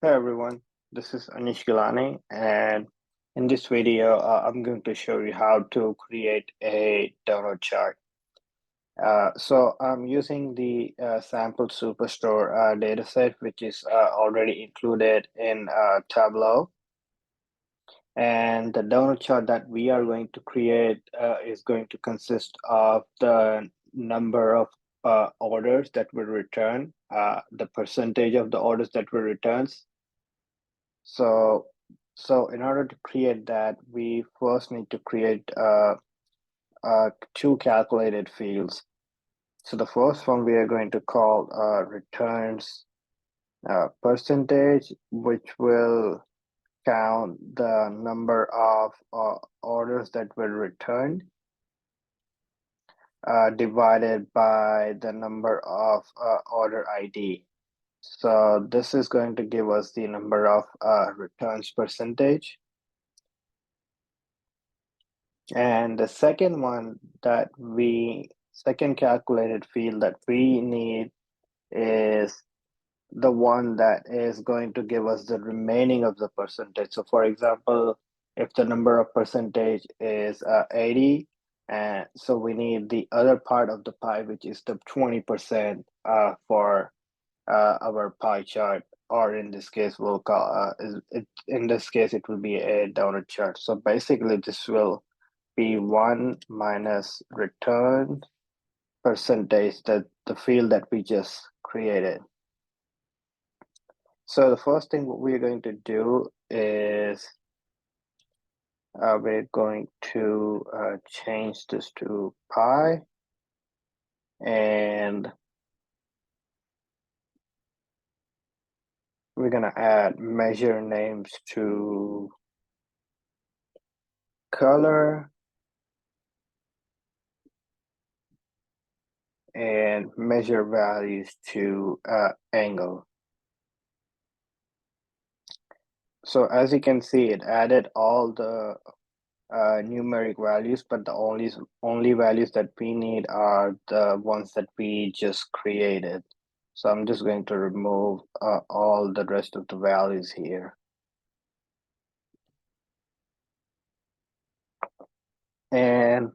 Hey everyone, this is Anish Gilani, and in this video, I'm going to show you how to create a donut chart. So I'm using the sample superstore dataset, which is already included in Tableau. And the donut chart that we are going to create is going to consist of the number of orders that will return, the percentage of the orders that will returns. So, so in order to create that, we first need to create two calculated fields. So the first one we are going to call returns percentage, which will count the number of orders that were returned divided by the number of order ID. So this is going to give us the number of returns percentage. And the second one second calculated field that we need is the one that is going to give us the remaining of the percentage. So for example, if the number of percentage is 80, and so we need the other part of the pie, which is the 20% for our pie chart, or in this case, we'll call in this case it will be a donut chart. So basically, this will be 1 minus return percentage, that the field that we just created. So the first thing what we're going to do is we're going to change this to pi, and we're gonna add measure names to color and measure values to angle. So as you can see, it added all the numeric values, but the only values that we need are the ones that we just created. So I'm just going to remove all the rest of the values here. And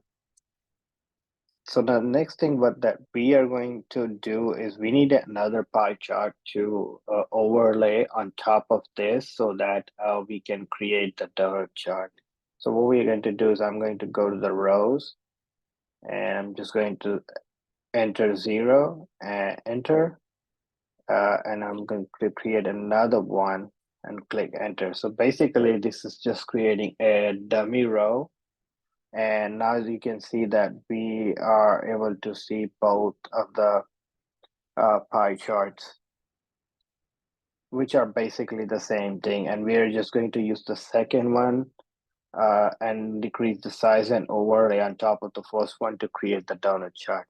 so the next thing that we are going to do is we need another pie chart to overlay on top of this so that we can create the donut chart. So what we're going to do is I'm going to go to the rows, and I'm just going to enter 0 and enter, and I'm going to create another one and click enter. So basically this is just creating a dummy row. And now you can see that we are able to see both of the pie charts, which are basically the same thing. And we are just going to use the second one and decrease the size and overlay on top of the first one to create the donut chart.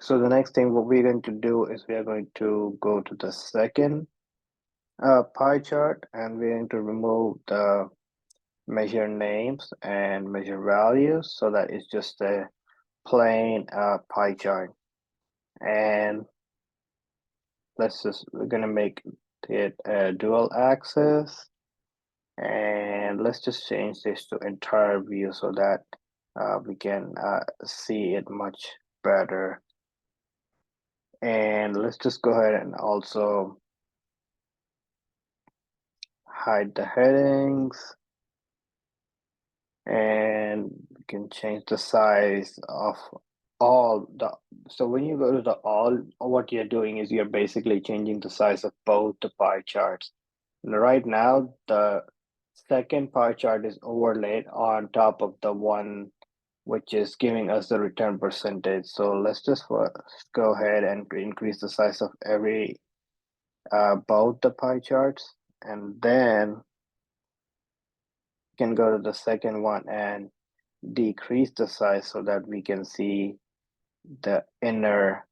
So the next thing what we're going to do is we are going to go to the second pie chart, and we're going to remove the measure names and measure values so that it's just a plain pie chart. And we're gonna make it a dual axis, and let's just change this to entire view so that we can see it much better. And let's just go ahead and also hide the headings, and we can change the size of all the, so when you go to the all, what you're doing is you're basically changing the size of both the pie charts. And right now the second pie chart is overlaid on top of the one which is giving us the return percentage. So let's just go ahead and increase the size of every both the pie charts, and then can go to the second one and decrease the size so that we can see the inner,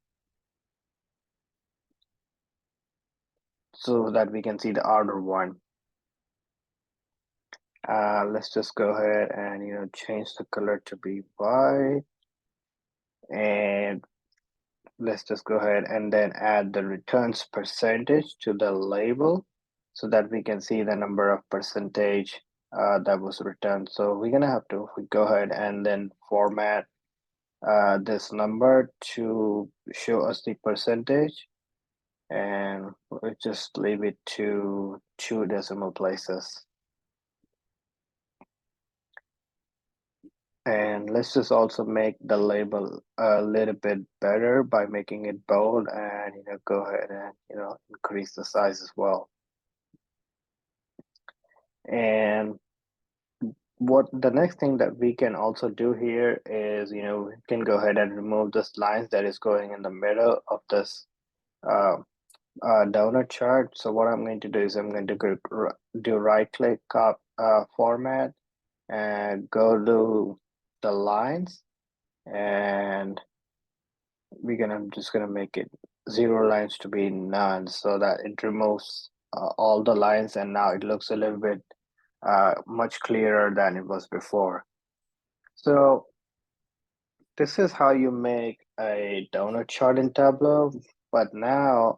so that we can see the outer one. Let's just go ahead and change the color to be white, and let's just go ahead and then add the returns percentage to the label so that we can see the number of percentage that was returned. So we're gonna have to go ahead and then format this number to show us the percentage, and we'll just leave it to 2 decimal places. And let's just also make the label a little bit better by making it bold, and go ahead and increase the size as well. And what the next thing that we can also do here is we can go ahead and remove this lines that is going in the middle of this uh, donut chart. So what I'm going to do is I'm going to do right click format and go to the lines, and I'm just gonna make it 0 lines to be none so that it removes all the lines, and now it looks a little bit much clearer than it was before. So this is how you make a donut chart in Tableau. But now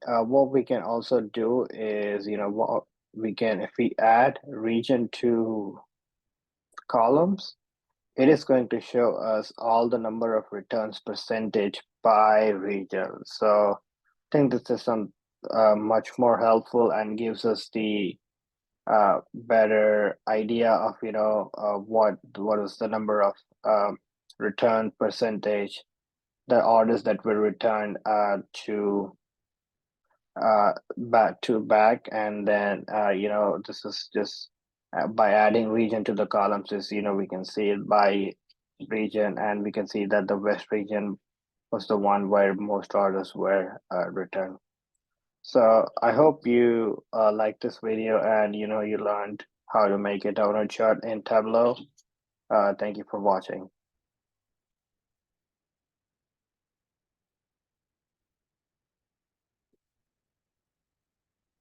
what we can also do is what we can, if we add region to columns, it is going to show us all the number of returns percentage by region. So I think this is some much more helpful and gives us the better idea of what is the number of return percentage, the orders that were returned to back, and then this is just by adding region to the columns is we can see it by region, and we can see that the west region was the one where most orders were returned. So I hope you like this video, and you learned how to make a donut chart in Tableau. Thank you for watching.